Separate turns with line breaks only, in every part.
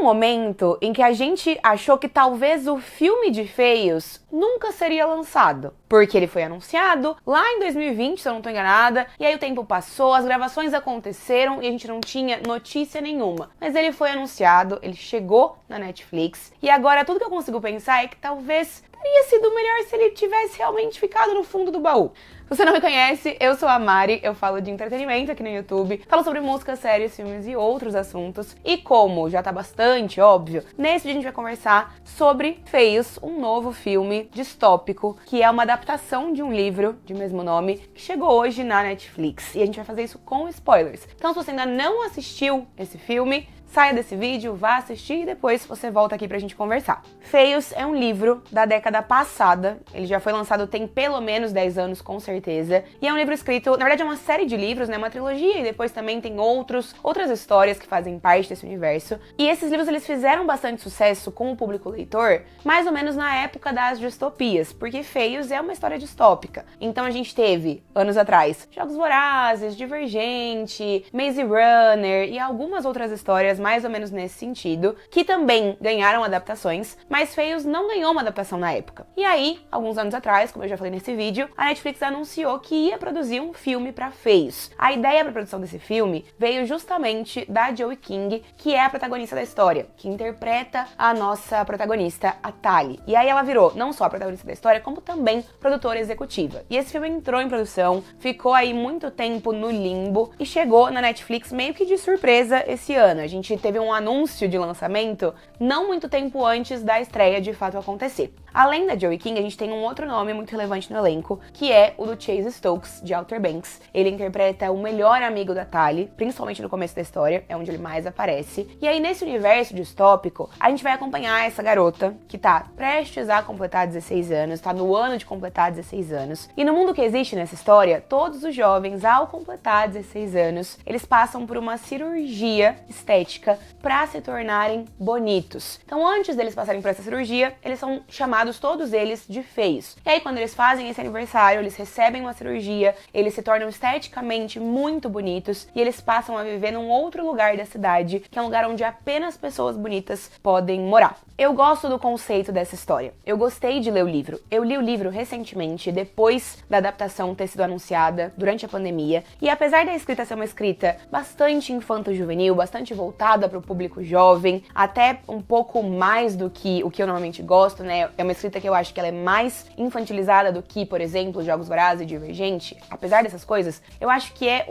um momento em que a gente achou que talvez o filme de Feios nunca seria lançado, porque ele foi anunciado lá em 2020, se eu não tô enganada, e aí o tempo passou, as gravações aconteceram e a gente não tinha notícia nenhuma. Mas ele foi anunciado, ele chegou na Netflix, e agora tudo que eu consigo pensar é que talvez teria sido melhor se ele tivesse realmente ficado no fundo do baú. Se você não me conhece, eu sou a Mari, eu falo de entretenimento aqui no YouTube, falo sobre música, séries, filmes e outros assuntos. E como já tá bastante óbvio, nesse vídeo a gente vai conversar sobre Feios, um novo filme distópico, que é uma adaptação de um livro de mesmo nome, que chegou hoje na Netflix. E a gente vai fazer isso com spoilers. Então se você ainda não assistiu esse filme, saia desse vídeo, vá assistir e depois você volta aqui pra gente conversar. Feios é um livro da década passada, ele já foi lançado tem pelo menos 10 anos, com certeza, e é um livro escrito, na verdade é uma série de livros, né, uma trilogia, e depois também tem outras histórias que fazem parte desse universo, e esses livros eles fizeram bastante sucesso com o público leitor, mais ou menos na época das distopias, porque Feios é uma história distópica. Então a gente teve, anos atrás, Jogos Vorazes, Divergente, Maze Runner e algumas outras histórias mais ou menos nesse sentido, que também ganharam adaptações, mas Feios não ganhou uma adaptação na época. E aí, alguns anos atrás, como eu já falei nesse vídeo, a Netflix anunciou que ia produzir um filme pra Feios. A ideia pra produção desse filme veio justamente da Joey King, que é a protagonista da história, que interpreta a nossa protagonista, a Tali. E aí ela virou não só a protagonista da história, como também produtora executiva. E esse filme entrou em produção, ficou aí muito tempo no limbo e chegou na Netflix meio que de surpresa esse ano. A gente teve um anúncio de lançamento não muito tempo antes da estreia de fato acontecer. Além da Joey King, a gente tem um outro nome muito relevante no elenco, que é o do Chase Stokes, de Outer Banks. Ele interpreta o melhor amigo da Tali, principalmente no começo da história, é onde ele mais aparece. E aí, nesse universo distópico, a gente vai acompanhar essa garota, que tá prestes a completar 16 anos, tá no ano de completar 16 anos. E no mundo que existe nessa história, todos os jovens, ao completar 16 anos, eles passam por uma cirurgia estética para se tornarem bonitos. Então, antes deles passarem por essa cirurgia, eles são chamados todos eles de feios. E aí, quando eles fazem esse aniversário, eles recebem uma cirurgia, eles se tornam esteticamente muito bonitos e eles passam a viver num outro lugar da cidade, que é um lugar onde apenas pessoas bonitas podem morar. Eu gosto do conceito dessa história. Eu gostei de ler o livro. Eu li o livro recentemente, depois da adaptação ter sido anunciada, durante a pandemia, e apesar da escrita ser uma escrita bastante infanto-juvenil, bastante voltada para o público jovem, até um pouco mais do que o que eu normalmente gosto, né? É uma escrita que eu acho que ela é mais infantilizada do que, por exemplo, Jogos Vorazes e Divergente. Apesar dessas coisas, eu acho que é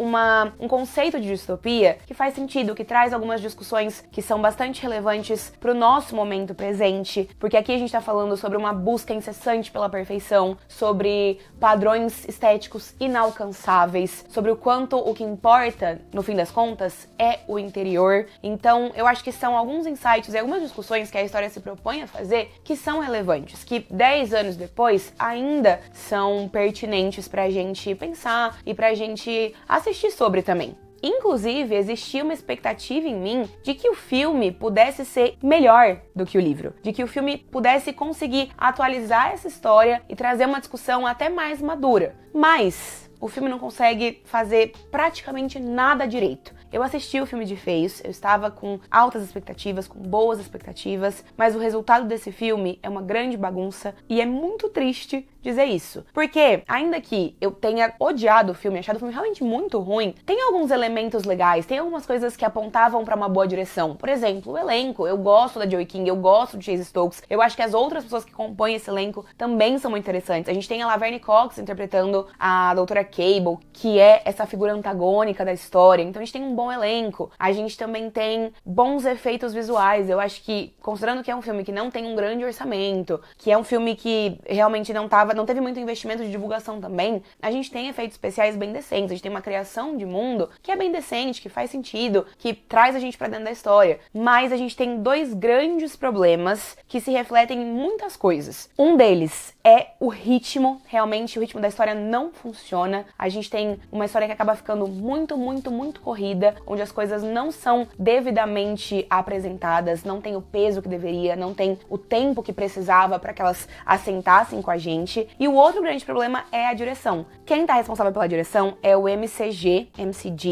um conceito de distopia que faz sentido, que traz algumas discussões que são bastante relevantes pro nosso momento presente, porque aqui a gente tá falando sobre uma busca incessante pela perfeição, sobre padrões estéticos inalcançáveis, sobre o quanto o que importa, no fim das contas, é o interior. Então, eu acho que são alguns insights e algumas discussões que a história se propõe a fazer que são relevantes, que 10 anos depois ainda são pertinentes pra gente pensar e pra gente assistir sobre também. Inclusive, existia uma expectativa em mim de que o filme pudesse ser melhor do que o livro, de que o filme pudesse conseguir atualizar essa história e trazer uma discussão até mais madura. Mas o filme não consegue fazer praticamente nada direito. Eu assisti o filme de Feios, eu estava com altas expectativas, com boas expectativas, mas o resultado desse filme é uma grande bagunça e é muito triste dizer isso. Porque, ainda que eu tenha odiado o filme, achado o filme realmente muito ruim, tem alguns elementos legais, tem algumas coisas que apontavam pra uma boa direção. Por exemplo, o elenco. Eu gosto da Joey King, eu gosto de Chase Stokes, eu acho que as outras pessoas que compõem esse elenco também são muito interessantes. A gente tem a Laverne Cox interpretando a Doutora Cable, que é essa figura antagônica da história, então a gente tem um bom elenco. A gente também tem bons efeitos visuais. Eu acho que, considerando que é um filme que não tem um grande orçamento, que é um filme que realmente não teve muito investimento de divulgação também, a gente tem efeitos especiais bem decentes, a gente tem uma criação de mundo que é bem decente, que faz sentido, que traz a gente pra dentro da história. Mas a gente tem dois grandes problemas que se refletem em muitas coisas. Um deles é o ritmo. Realmente o ritmo da história não funciona. A gente tem uma história que acaba ficando muito corrida, onde as coisas não são devidamente apresentadas, não tem o peso que deveria, não tem o tempo que precisava para que elas assentassem com a gente. E o outro grande problema é a direção. Quem tá responsável pela direção é o MCG,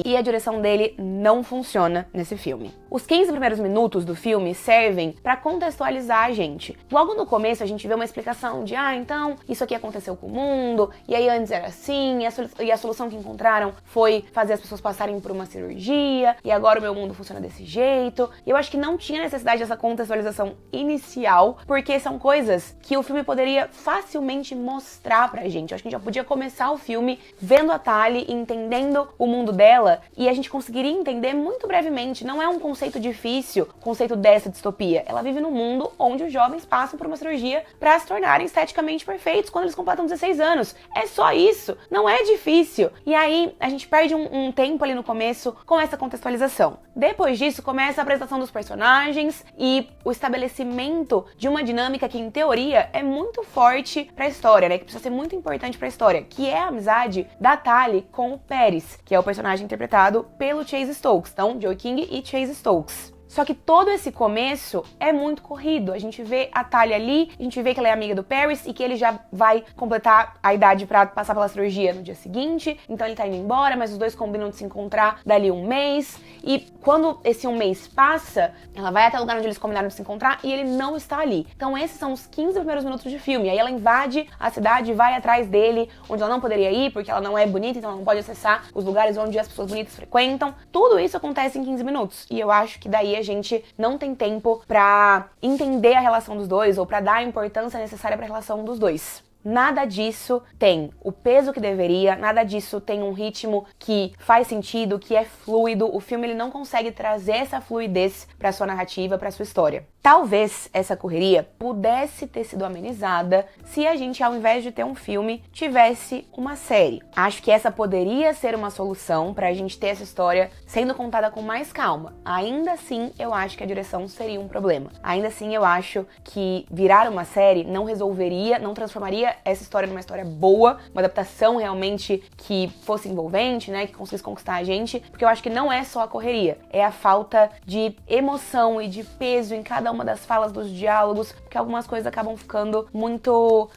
e a direção dele não funciona nesse filme. Os 15 primeiros minutos do filme servem pra contextualizar a gente. Logo no começo a gente vê uma explicação de, então, isso aqui aconteceu com o mundo, e aí antes era assim, e a solução que encontraram foi fazer as pessoas passarem por uma cirurgia, e agora o meu mundo funciona desse jeito. E eu acho que não tinha necessidade dessa contextualização inicial, porque são coisas que o filme poderia facilmente mostrar pra gente. Eu acho que a gente já podia começar o filme vendo a Tali, entendendo o mundo dela, e a gente conseguiria entender muito brevemente. Não é um conceito difícil, o conceito dessa distopia. Ela vive num mundo onde os jovens passam por uma cirurgia pra se tornarem esteticamente perfeitos quando eles completam 16 anos. É só isso, não é difícil. E aí a gente perde um tempo ali no começo com essa contextualização. Depois disso começa a apresentação dos personagens e o estabelecimento de uma dinâmica que, em teoria, é muito forte pra história, né? Que precisa ser muito importante pra história, que é a amizade da Tali com o Paris, que é o personagem interpretado pelo Chase Stokes. Então, Joey King e Chase Stokes. Só que todo esse começo é muito corrido. A gente vê a Tali ali, a gente vê que ela é amiga do Paris e que ele já vai completar a idade pra passar pela cirurgia no dia seguinte. Então ele tá indo embora, mas os dois combinam de se encontrar dali um mês. E quando esse um mês passa, ela vai até o lugar onde eles combinaram de se encontrar e ele não está ali. Então esses são os 15 primeiros minutos de filme. Aí ela invade a cidade e vai atrás dele, onde ela não poderia ir, porque ela não é bonita, então ela não pode acessar os lugares onde as pessoas bonitas frequentam. Tudo isso acontece em 15 minutos. E eu acho que daí a gente não tem tempo pra entender a relação dos dois ou pra dar a importância necessária pra relação dos dois. Nada disso tem o peso que deveria, nada disso tem um ritmo que faz sentido, que é fluido. O filme ele não consegue trazer essa fluidez pra sua narrativa, pra sua história. Talvez essa correria pudesse ter sido amenizada se a gente, ao invés de ter um filme, tivesse uma série. Acho que essa poderia ser uma solução pra gente ter essa história sendo contada com mais calma. Ainda assim, eu acho que a direção seria um problema. Ainda assim, eu acho que virar uma série não resolveria, não transformaria essa história numa história boa, uma adaptação realmente que fosse envolvente, né, que conseguisse conquistar a gente, porque eu acho que não é só a correria, é a falta de emoção e de peso em cada uma das falas dos diálogos, porque algumas coisas acabam ficando muito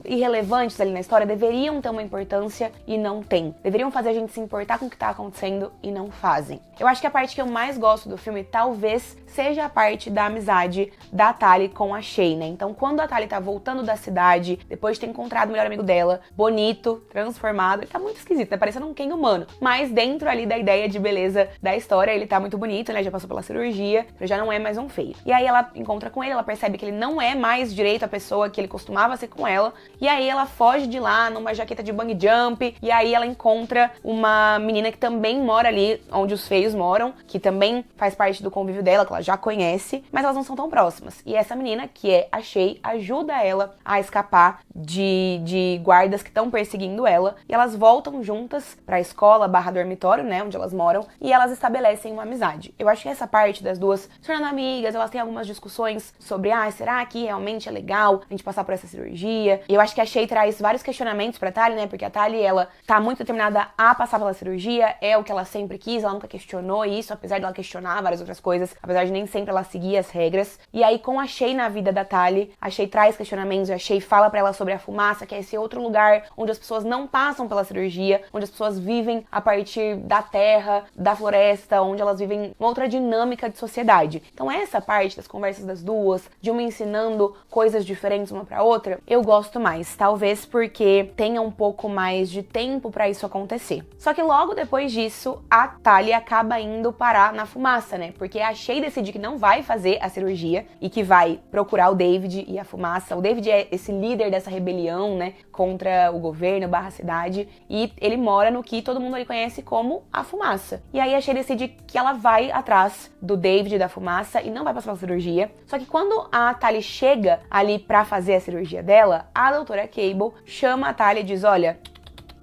irrelevantes ali na história, deveriam ter uma importância e não tem. Deveriam fazer a gente se importar com o que tá acontecendo e não fazem. Eu acho que a parte que eu mais gosto do filme talvez seja a parte da amizade da Tali com a Shay, né? Então quando a Tali tá voltando da cidade, depois de ter encontrado o melhor amigo dela, bonito, transformado, ele tá muito esquisito, tá parecendo um Ken humano, mas dentro ali da ideia de beleza da história, ele tá muito bonito, né? Já passou pela cirurgia, já não é mais um feio. E aí ela encontra com ele, ela percebe que ele não é mais direito a pessoa que ele costumava ser com ela, e aí ela foge de lá numa jaqueta de bungee jump, e aí ela encontra uma menina que também mora ali onde os feios moram, que também faz parte do convívio dela, que ela já conhece, mas elas não são tão próximas. E essa menina, que é a Shay, ajuda ela a escapar de guardas que estão perseguindo ela, e elas voltam juntas pra escola / dormitório, né, onde elas moram, e elas estabelecem uma amizade. Eu acho que essa parte das duas se tornando amigas, elas têm algumas discussões sobre, será que realmente é legal a gente passar por essa cirurgia? E eu acho que a Shay traz vários questionamentos pra Tali, né, porque a Tali, ela tá muito determinada a passar pela cirurgia, é o que ela sempre quis, ela nunca questionou isso, apesar dela questionar várias outras coisas, apesar de nem sempre ela seguir as regras. E aí, com a Shay na vida da Tali, a Shay traz questionamentos, a Shay fala pra ela sobre a fumaça, que é esse outro lugar onde as pessoas não passam pela cirurgia, onde as pessoas vivem a partir da terra, da floresta, onde elas vivem uma outra dinâmica de sociedade. Então essa parte das conversas das duas, de uma ensinando coisas diferentes uma pra outra, eu gosto mais. Talvez porque tenha um pouco mais de tempo pra isso acontecer. Só que logo depois disso, a Tali acaba indo parar na fumaça, né? Porque a Shay decide que não vai fazer a cirurgia e que vai procurar o David e a fumaça. O David é esse líder dessa rebelião, né, contra o governo / cidade, e ele mora no que todo mundo ali conhece como a fumaça. E aí a Shay decide que ela vai atrás do David e da fumaça e não vai passar pela cirurgia. Só que quando a Tali chega ali pra fazer a cirurgia dela, a doutora Cable chama a Tali e diz: olha,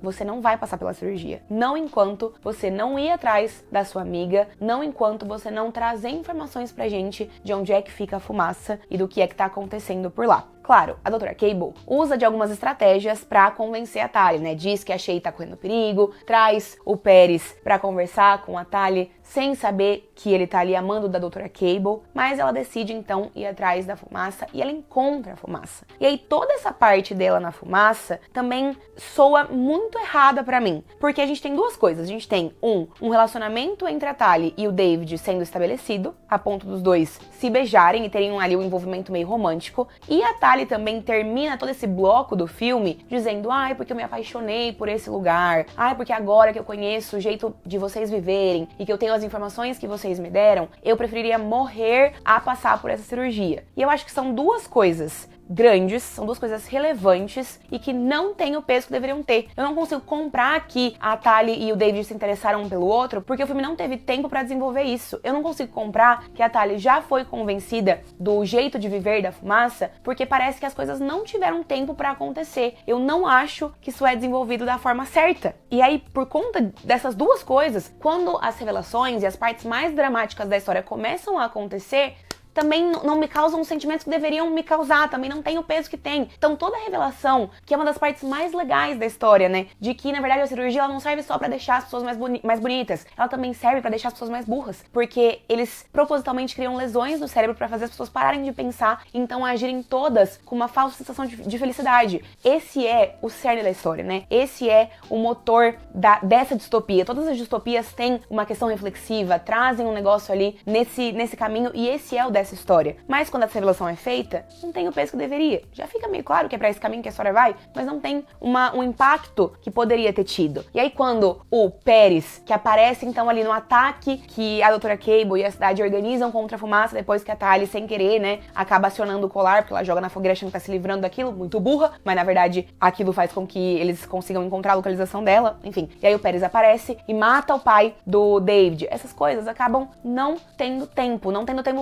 você não vai passar pela cirurgia. Não enquanto você não ir atrás da sua amiga, não enquanto você não trazer informações pra gente de onde é que fica a fumaça e do que é que tá acontecendo por lá. Claro, a doutora Cable usa de algumas estratégias pra convencer a Tali, né? Diz que a Shay tá correndo perigo, traz o Paris pra conversar com a Tali sem saber que ele tá ali amando da Doutora Cable, mas ela decide então ir atrás da fumaça e ela encontra a fumaça. E aí toda essa parte dela na fumaça também soa muito errada pra mim, porque a gente tem duas coisas. A gente tem um relacionamento entre a Tali e o David sendo estabelecido, a ponto dos dois se beijarem e terem ali um envolvimento meio romântico, e a Tali também termina todo esse bloco do filme dizendo: ai, porque eu me apaixonei por esse lugar, ai, porque agora que eu conheço o jeito de vocês viverem e que eu tenho as informações que vocês me deram, eu preferiria morrer a passar por essa cirurgia. E eu acho que são duas coisas grandes, são duas coisas relevantes e que não têm o peso que deveriam ter. Eu não consigo comprar que a Tali e o David se interessaram um pelo outro, porque o filme não teve tempo pra desenvolver isso. Eu não consigo comprar que a Tali já foi convencida do jeito de viver da fumaça, porque parece que as coisas não tiveram tempo pra acontecer. Eu não acho que isso é desenvolvido da forma certa. E aí, por conta dessas duas coisas, quando as revelações e as partes mais dramáticas da história começam a acontecer, também não me causam os sentimentos que deveriam me causar, também não tem o peso que tem. Então toda a revelação, que é uma das partes mais legais da história, né, de que na verdade a cirurgia ela não serve só pra deixar as pessoas mais bonitas, ela também serve pra deixar as pessoas mais burras, porque eles propositalmente criam lesões no cérebro pra fazer as pessoas pararem de pensar e então agirem todas com uma falsa sensação de felicidade. Esse é o cerne da história, né? Esse é o motor dessa distopia. Todas as distopias têm uma questão reflexiva, trazem um negócio ali nesse caminho, e esse é o dessa história. Mas quando essa revelação é feita, não tem o peso que deveria. Já fica meio claro que é pra esse caminho que a história vai, mas não tem um impacto que poderia ter tido. E aí quando o Pérez, que aparece então ali no ataque que a Doutora Cable e a cidade organizam contra a fumaça, depois que a Tali, sem querer, né, acaba acionando o colar, porque ela joga na fogueira achando que tá se livrando daquilo, muito burra, mas na verdade aquilo faz com que eles consigam encontrar a localização dela, enfim. E aí o Pérez aparece e mata o pai do David. Essas coisas acabam não tendo tempo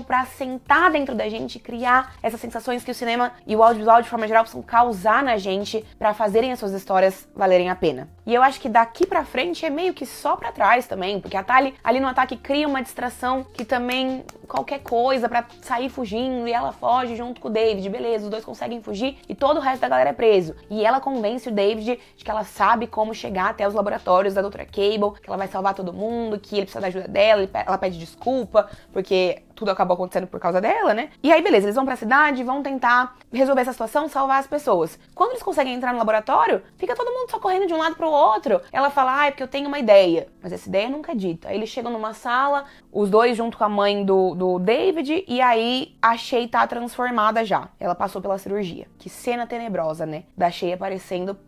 pra sentar dentro da gente e criar essas sensações que o cinema e o audiovisual de forma geral precisam causar na gente pra fazerem as suas histórias valerem a pena. E eu acho que daqui pra frente é meio que só pra trás também, porque a Tali ali no ataque cria uma distração que também qualquer coisa pra sair fugindo, e ela foge junto com o David, beleza, os dois conseguem fugir e todo o resto da galera é preso. E ela convence o David de que ela sabe como chegar até os laboratórios da Doutora Cable, que ela vai salvar todo mundo, que ele precisa da ajuda dela, ela pede desculpa, porque tudo acabou acontecendo por causa dela, né? E aí, beleza, eles vão pra cidade, vão tentar resolver essa situação, salvar as pessoas. Quando eles conseguem entrar no laboratório, fica todo mundo só correndo de um lado pro outro. Ela fala, é porque eu tenho uma ideia. Mas essa ideia nunca é dita. Aí eles chegam numa sala, os dois junto com a mãe do David, e aí a Shay tá transformada já. Ela passou pela cirurgia. Que cena tenebrosa, né? Da Shay aparecendo.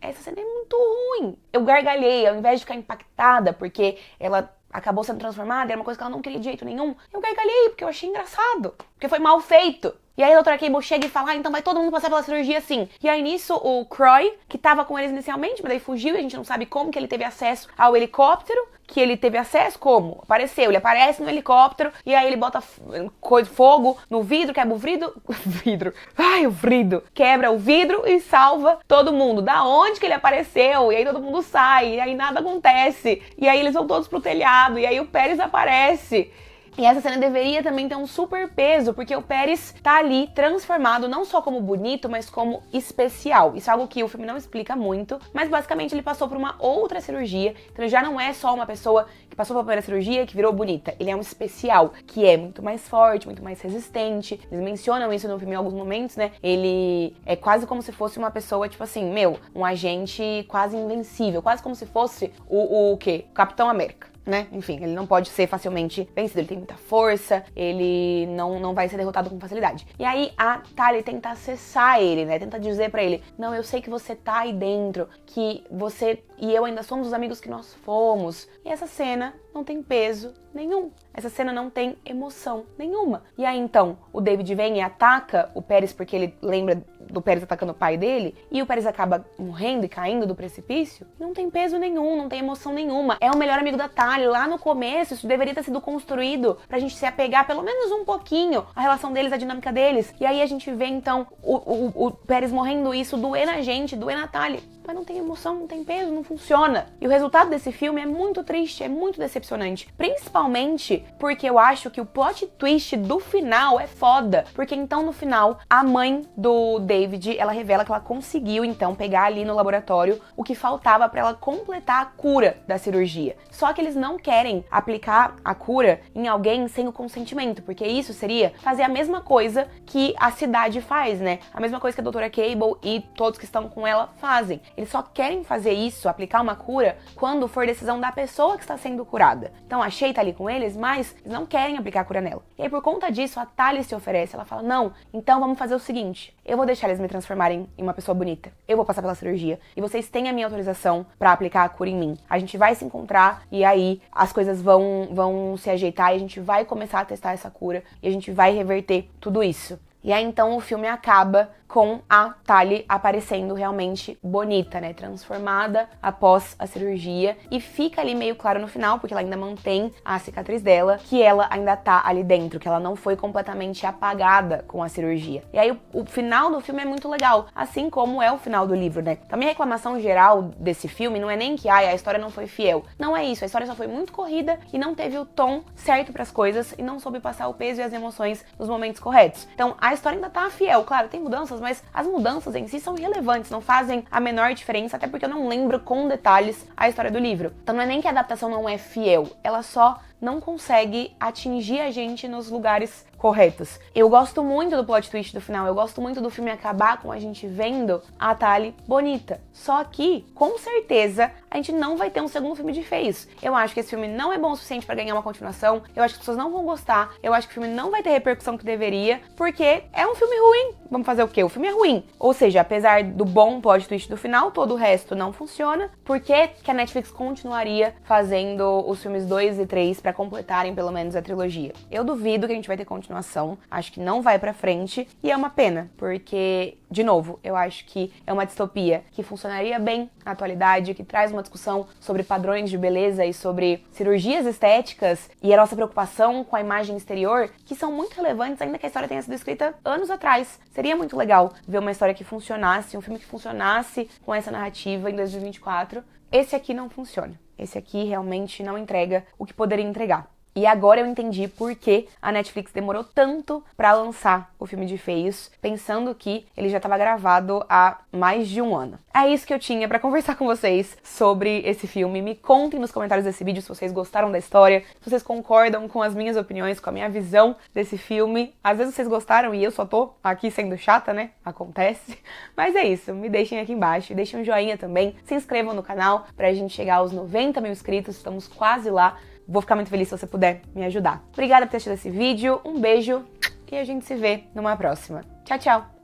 Essa cena é muito ruim. Eu gargalhei, ao invés de ficar impactada, porque ela acabou sendo transformada, era uma coisa que ela não queria de jeito nenhum. Eu gargalhei, porque eu achei engraçado. Porque foi mal feito. E aí a Doutora Cable chega e fala, então vai todo mundo passar pela cirurgia assim. E aí nisso o Croy, que tava com eles inicialmente, mas daí fugiu e a gente não sabe como que ele teve acesso ao helicóptero. Que ele teve acesso, como? Apareceu, ele aparece no helicóptero e aí ele bota fogo no vidro, quebra o vidro. Ai, o vidro. Quebra o vidro e salva todo mundo. Da onde que ele apareceu? E aí todo mundo sai, e aí nada acontece. E aí eles vão todos pro telhado, e aí o Pérez aparece. E essa cena deveria também ter um super peso, porque o Pérez tá ali transformado não só como bonito, mas como especial. Isso é algo que o filme não explica muito, mas basicamente ele passou por uma outra cirurgia, então ele já não é só uma pessoa que passou pela primeira cirurgia que virou bonita. Ele é um especial, que é muito mais forte, muito mais resistente. Eles mencionam isso no filme em alguns momentos, né? Ele é quase como se fosse uma pessoa, tipo assim, um agente quase invencível, quase como se fosse o quê? O Capitão América. Né? Enfim, ele não pode ser facilmente vencido, ele tem muita força, ele não vai ser derrotado com facilidade. E aí a Tali tenta acessar ele, né? Tenta dizer pra ele, não, eu sei que você tá aí dentro, que você e eu ainda somos os amigos que nós fomos. E essa cena não tem peso nenhum. Essa cena não tem emoção nenhuma. E aí então, o David vem e ataca o Pérez porque ele lembra do Pérez atacando o pai dele, e o Pérez acaba morrendo e caindo do precipício. Não tem peso nenhum, não tem emoção nenhuma. É o melhor amigo da Tali. Lá no começo, isso deveria ter sido construído pra gente se apegar pelo menos um pouquinho à relação deles, à dinâmica deles. E aí a gente vê então o Pérez morrendo, isso doer na gente, doer na Tali. mas não tem emoção, não tem peso, não funciona. E o resultado desse filme é muito triste, é muito decepcionante. Principalmente porque eu acho que o plot twist do final é foda. Porque então no final, a mãe do David, ela revela que ela conseguiu então pegar ali no laboratório o que faltava pra ela completar a cura da cirurgia. Só que eles não querem aplicar a cura em alguém sem o consentimento, porque isso seria fazer a mesma coisa que a cidade faz, né? A mesma coisa que a doutora Cable e todos que estão com ela fazem. Eles só querem fazer isso, aplicar uma cura, quando for decisão da pessoa que está sendo curada. Então a Shay tá ali com eles, mas eles não querem aplicar a cura nela. E aí por conta disso, a Tali se oferece, ela fala, não, então vamos fazer o seguinte, eu vou deixar eles me transformarem em uma pessoa bonita, eu vou passar pela cirurgia, e vocês têm a minha autorização pra aplicar a cura em mim. A gente vai se encontrar, e aí as coisas vão se ajeitar, e a gente vai começar a testar essa cura, e a gente vai reverter tudo isso. E aí então o filme acaba com a Tali aparecendo realmente bonita, né? Transformada após a cirurgia. E fica ali meio claro no final, porque ela ainda mantém a cicatriz dela, que ela ainda tá ali dentro, que ela não foi completamente apagada com a cirurgia. E aí o final do filme é muito legal, assim como é o final do livro, né? A minha reclamação geral desse filme não é nem que a história não foi fiel. Não é isso, a história só foi muito corrida e não teve o tom certo pras coisas e não soube passar o peso e as emoções nos momentos corretos. Então a história ainda tá fiel, claro, tem mudanças, mas as mudanças em si são irrelevantes, não fazem a menor diferença, até porque eu não lembro com detalhes a história do livro. Então não é nem que a adaptação não é fiel, ela só não consegue atingir a gente nos lugares corretos. Eu gosto muito do plot twist do final, eu gosto muito do filme acabar com a gente vendo a Tali bonita. Só que, com certeza, a gente não vai ter um segundo filme de Feios. Eu acho que esse filme não é bom o suficiente pra ganhar uma continuação, eu acho que as pessoas não vão gostar, eu acho que o filme não vai ter a repercussão que deveria, porque é um filme ruim. Vamos fazer o quê? O filme é ruim. Ou seja, apesar do bom plot twist do final, todo o resto não funciona. Por que que a Netflix continuaria fazendo os filmes 2 e 3 pra completarem pelo menos a trilogia? Eu duvido que a gente vai ter continuação, acho que não vai pra frente, e é uma pena, porque, de novo, eu acho que é uma distopia que funcionaria bem na atualidade, que traz uma discussão sobre padrões de beleza e sobre cirurgias estéticas e a nossa preocupação com a imagem exterior, que são muito relevantes, ainda que a história tenha sido escrita anos atrás. Seria muito legal ver uma história que funcionasse, um filme que funcionasse com essa narrativa em 2024. Esse aqui não funciona. Esse aqui realmente não entrega o que poderia entregar. E agora eu entendi por que a Netflix demorou tanto pra lançar o filme de Feios, pensando que ele já estava gravado há mais de um ano. É isso que eu tinha pra conversar com vocês sobre esse filme. Me contem nos comentários desse vídeo se vocês gostaram da história, se vocês concordam com as minhas opiniões, com a minha visão desse filme. Às vezes vocês gostaram e eu só tô aqui sendo chata, né? Acontece. Mas é isso, me deixem aqui embaixo, deixem um joinha também, se inscrevam no canal pra gente chegar aos 90 mil inscritos, estamos quase lá. Vou ficar muito feliz se você puder me ajudar. Obrigada por ter assistido esse vídeo, um beijo e a gente se vê numa próxima. Tchau, tchau!